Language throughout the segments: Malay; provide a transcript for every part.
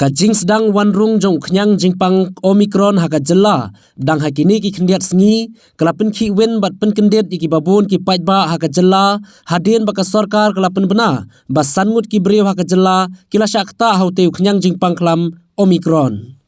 Kajing sedang wanrung jong kenyang jingpang Omicron haka jela dang hakini ki kendiat sengi kelapin ki wen bat pen kendiat ki babun ki pait ba haka jela hadin baka sarkar kelapin bena basan ngut ki beriu haka jela kila syakta hauteu kenyang jingpang kelam Omicron.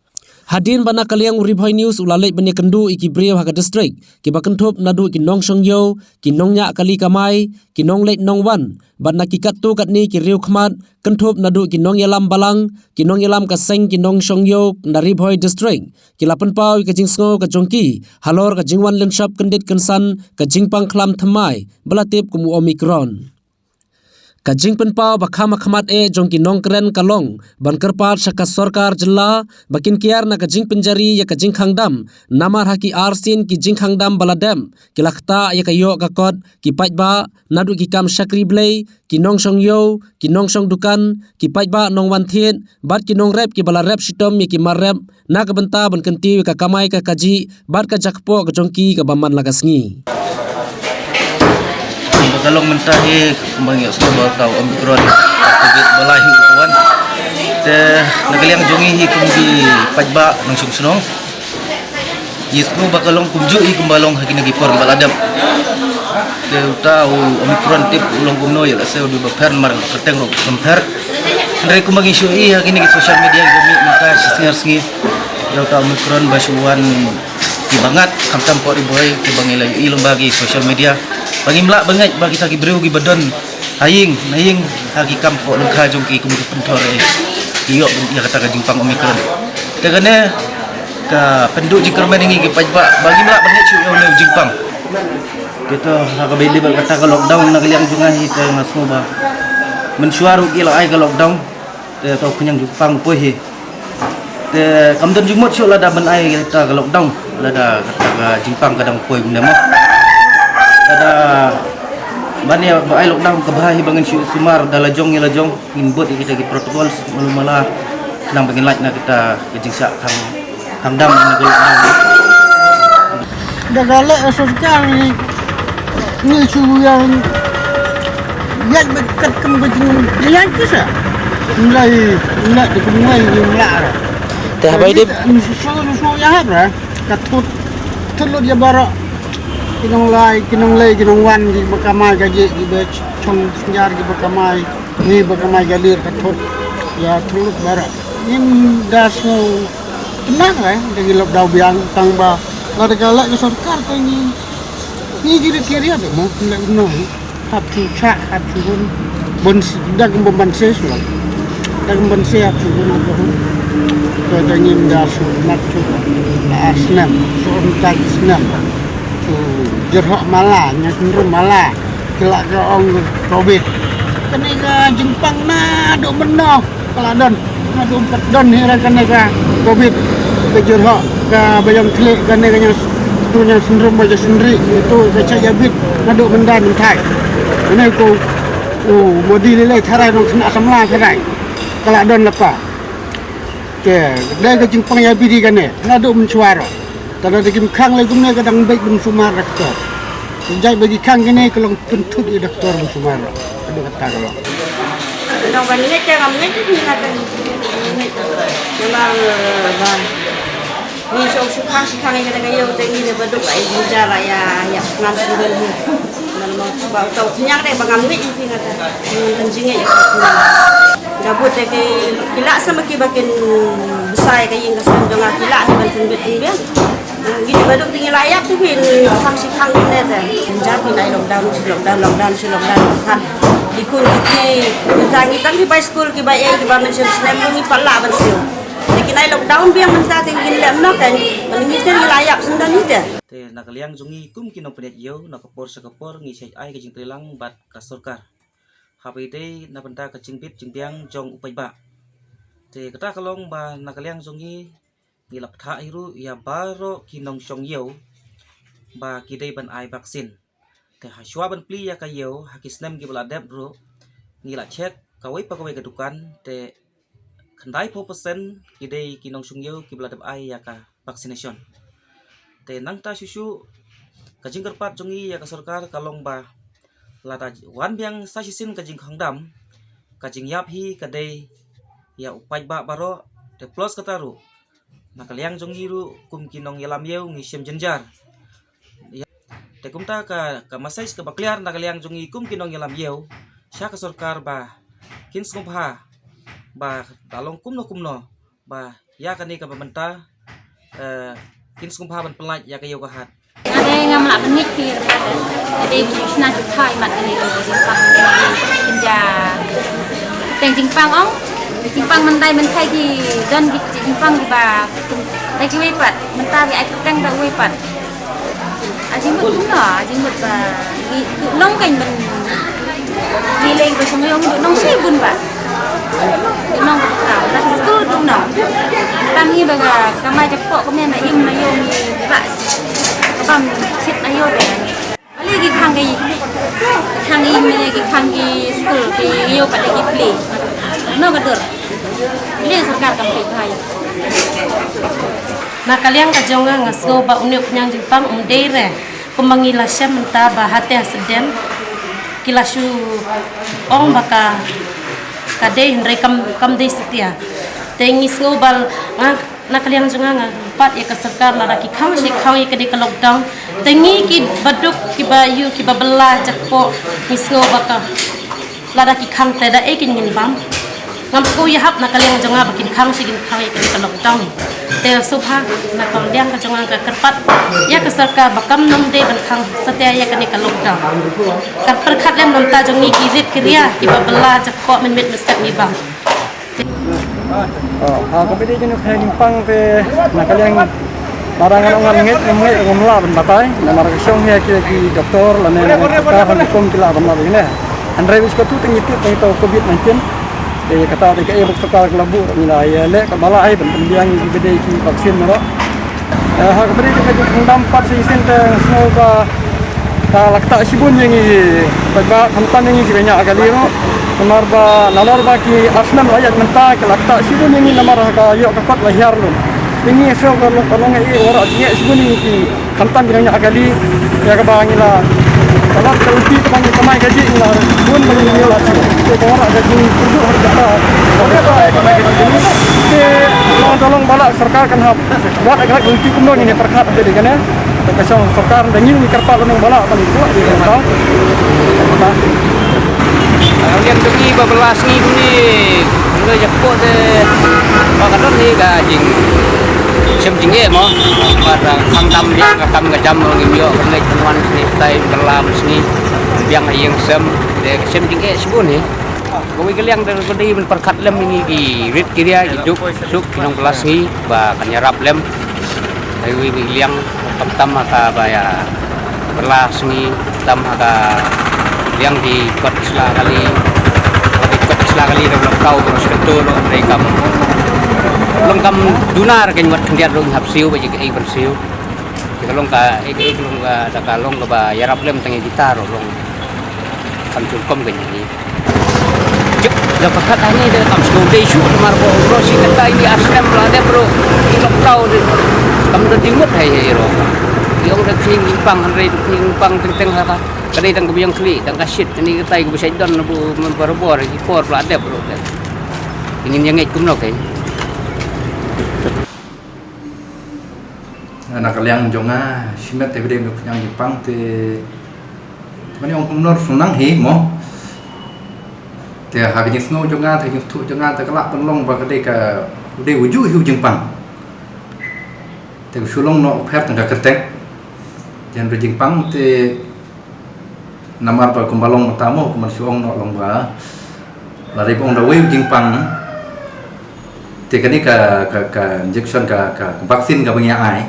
Hadin bana kaliang Uribhoi News ulalek bani kendu iki beriu haka distrik ki bakentop nadu ki nong song yo ki nong nya kali kamai ki nong lek nong wan bana ki kat tu kat ni ki riu khmat kentop nadu ki nong yalam balang ki nong yalam ka seng ki nong song yo na Ribhoi distrik ki lapan pau ka jing sngo ka jongki halor ka jingwan len shop kendit kensan ka jingpang khlam thamai belatip kumu Omicron. Kajing penpau bakhama khamat jongki nong keren kalong ban kerpat syaka sarkar jela bakin kiar na kajing penjari ya kajing khangdam namar haki arsin ki jing khangdam baladam kilakta ya kayo kakot ki pait ba nadu ki kam syakri blay ki nong song yo ki nong song dukan ki pait ba nong wan thiet bat ki nong rep ki bala rep shitom ya ki mar rep na ka benta ban kenti ka kamai ka kaji bat ka jakpo ka jongki ka baman lagasngi. Kalau mentahi kembang yang sudah tahu Omicron COVID balahi kawan nagaliang jongi hi kumbi pajba nang sungsung yisku bakalong kumju hi kumbalong haki nagipor baladap tahu Omicron tip ulong kumno ya saya udah baper mar keteng ro compare dari kumbang isu hi haki nagi social media gumi minta singar-singi ya tahu Omicron basuan banget kamtam po riboy kibang ilong bagi social media bagi melak banget bagi sagi beriu gi badon haying hagi kampo lengka jongki kumuk pentore iyo ya kata ka jingpang Omicron tegane ka penduk jingkermen ngi gi pajba bagi melak banget cu yo jingpang kita haka beli kata ka lockdown na kaliang jungahi te ngasmo ba mensuaru gi la ai ka lockdown te tau kenyang jingpang pohi te kamdon jumot cu la da ban ai kata ka lockdown la da kata ka jingpang kadang poi benda mah ada bani ai lockdown kebahi bangun sumar dalajong lajong inbut kita di protokol malah nang pengen like na kita kejingsa kang dam ni lockdown dah galak surkar ni suruh yang yak bekat kem kejing lihat kisah mulai di kumai mulai Teh bai dip susu ya apa katut telur dia barak kinong lay kinong wan di bakamay gaji di chong senjar di bakamay ni bakamay galir katut ya tuluk barak ini das no tenang dari lockdown biang tang ba ada galak ke sarkar tu ni kiri ada mau tidak benar hab cucak hab turun dak membanse sulah dak membanse hab turun apa tu dengan das nak cuba asnam tak asnam jerok malah nyakun malah kelak ke ong COVID kena ke jingpang na duk beno keladon na duk don hira kena ke COVID ke jerok ke bayang klik kena ke yang sindrom baja sendiri itu kaca jabit na duk benda mentai ini ko body lele tharai nong kena samla tharai keladon lepa ke dai ke jingpang ya bidi kena na duk mensuara kalau dikim khang lagi gumne kadang baik bung sumar doktor. Jai bagi khang kene kalau pentut di doktor bung sumar. Ada kata kalau. Nong ban nge ke ngam nge ni ngatan. Memang ban. Ni sok khang ini kadang yo te ni de baduk ai bicara ya ngam sudah ni. Man mau coba tau nyang deh bangam nge ni ngatan. Tenjinge ya. Gabut ke kila sama ki bakin besar ke yang kesan dengan kila ban tunbit gini baduk tinggi layak tu pin fungsi khang ni dah jadi naik lockdown kan dikun kita di high school ki bayi ki ba mention snap ni pala bansil tapi naik lockdown biar menta tinggi lem nak kan melimiter layak sudah ni dah te nakaliang jungi kum kino pedet yo nakapor sakapor ngisai ai kajing trilang bat kasorkar hapide na benta kajing pit jingpiang jong upai ba te kata kalong ba nakaliang jungi ngilap tha iru ya baro kinong song yo ba kidai ban ai vaksin te haswa ban pli ya kayo hakisnem gi baladep bro ngila check kawai pa kawai kedukan te khandai 4% kidai kinong song yo ki baladep ai ya ka vaccination te nang ta susu kajing kerpat jungi ya ka sarkar kalong ba lata wan biang sa sisin kajing khangdam kajing yap hi kadai ya upai ba baro te plus kataru nakaliang jongiru kum kinong yalam yeu ngisem jenjar te kumta ka masais ka bakliar nakaliang jongi kum kinong yalam yeu sya ka sarkar ba kin sngubha ba talong kumno ba ya kani ka pementa kin sngubha ban pelaj ya ka yeu ka hat ada yang ngamlak bengik kir ada kisna jutai mat ini jingpang kinja teng jingpang ong jingpang mentai mentai di don di jingpang di ba tai ki wepat mentai ai teng da wepat ajing mut na ajing mut ba di nong kain ben di leng ba song yong nong sei bun ba nong ba ta school tu nong tangi ba ga kamai japok kemen na im na yong ni ba bam sit ayo be ali gi khangi mene gi khangi school ki yo pa lagi play no gadur le sarkar kampi bhai na kaliang ka jonga ngasko ba uniuk nyang jingpang umdeire kumangila sya menta ba hate asden kilasu ong baka kade hindre kam de setia tengi sko bal na kaliang jonga nga pat ya ka sarkar la ki khang si khang ya kade ka lockdown tengi ki baduk ki ba yu ki ba bela jakpo misgo baka la ki khang te da ekin ngin bam ngam ko ya hap na kaliang jonga bakin khang si gin khang ya kade ka lockdown te subha na kaliang ka jonga ka kerpat ya ka sarkar bakam nom de ban khang satya ya kade ka lockdown kan perkhat lem nom ta jongi ki rit kriya ki ba bela jakpo men met mestak ni bang Kapiti jenuh kayak Jingpang pe nakaliang barangan orang ngit ngomla ben batai namar kesong ya ki doktor lane ka han kom kila ban la begini andre wis ko tu tengi to covid-19 de kata de ke buk sekal kelabu nila ya le ka bala ai ben pendiang ki bede ki vaksin no ha kapiti jenuh dampat sin te semoga ta lakta sibun yang bagba hantan yang ki banyak kali no namar ba nalar ba ki asnam ayat menta ke lakta sibun yang namar ka yo ka kot lahir lu ini so kalau ngai ora nye sibun yang ki hantan banyak kali ya ka bangila kalau kelti teman kemai gaji ila bun bagi ni la tu ke ora gaji kudu harga ora ba kemai gaji ni ke tolong bala sarkar kan hab buat agar kelti kuno ni perkhat de kan ya kasong sarkar dengin ni kerpa kunung bala kan itu di kota Kalian pergi bebelas ni mulai jemput pakadon ni gajing semjingge mo pada kangtam dia kakam ngajam ngimyo kene teman sini tai berlam sini yang ayeng sem de semjingge sibun ni kowe kaliang dari kodi men perkat lem ini ki rit kiria hidup suk kinong kelas ni ba kanyarap lem ai wi liang tam maka baya berlas ni tam maka yang di kot kali dalam kau terus betul mereka lengkap dunar kan buat kendiat long hapsiu bagi ke ikan siu kalau ka long ka ada kalong ka ba yarap lem tangi gitar long kantul kom kan ini cek dapat kata ini dari kam skode isu marbo bro si kata ini asrem lah deh bro ilok kau kam terjimut hai ro yang udah Jingpang hari Jingpang teng haka kadai tang kubiyang kli tang kasit ini ketai ku bisa don bu memperbor ki por plade bro ingin yang ikum no kai anak kaliang jonga simet te bede yang Jingpang te mani ong kumnor sunang hi mo te habis no jonga te tu jonga te kelak penlong ba kadai ka de wuju hiu Jingpang te sulong no pher tang ka kertek jan Jingpang te namar pa kumbalong utamo kumar suong no long ba lari pong dawe Jingpang te kani ka injection ka vaksin ka bangya ai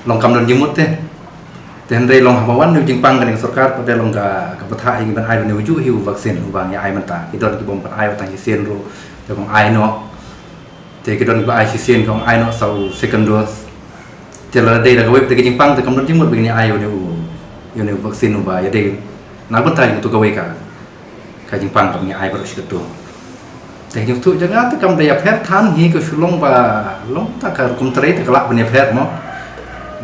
long kam don jimut te henry long habawan nu Jingpang kan sarkar pada long ka patha ing ban ai nu ju hiu vaksin bangya ai menta idon ki bom pat ai tang hisen ro te bang ai no te ki don ba ai hisen kong ai no sau second dose te la dei da web te Jingpang te kam don jimut bangya ai yo vaksin uba ya de na bentai untuk gawe ka Jingpang kam ai baru siketu te tu jangan te kam daya pher than hi ko sulong ba long ta ka kum tre te kelak bene pher mo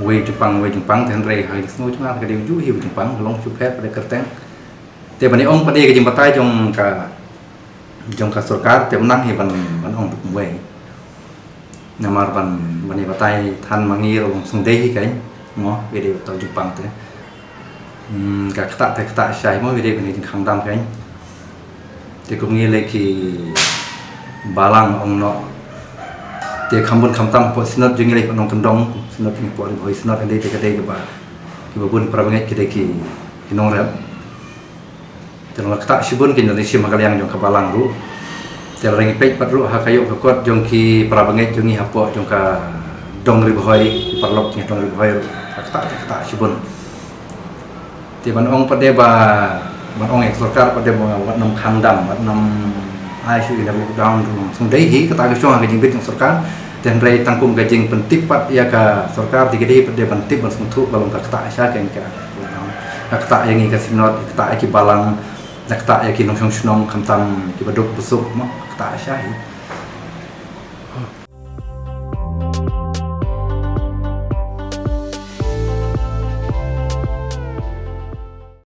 we Jingpang ten re hai sno chunga ka de ju hi Jingpang long chu pher pada kerteng te bani ong pada ke jimbatai jong ka sarkar te menang hi ban ban ong buk we namar ban bani batai than mangi ro sung dei kai mo video tau Jepang te ka kata sai mo video ni khang dam kai te cũng như lấy khi balang ông nọ te khambun khamtam po sinot jungi lấy ông kendong sinot ni po hoi sinot ande te kadai ke ba ki babun prabanget ki ki hinong rap te la kata sibun ki Indonesia makaliang jong ka balang ru te rangi pek pat ru ha kayo ka kot jong ki prabanget jungi hapo jong ka dong ri hoi parlok ni dong ri hoi kata sibun te ban ong pade ba ban ong ek sarkar pada wat nam khandam wat nam ai shu ina lockdown sung dei hi kata ke chong ke jing sarkar dan rei tangkum ke jing pentip pat ya ka sarkar digede pada pentip ban sung thu balong ka kata sha ken ka kata yang ke sinot kata ki balang kata ki nong snong khamtam ki baduk busuk mo kata sha hi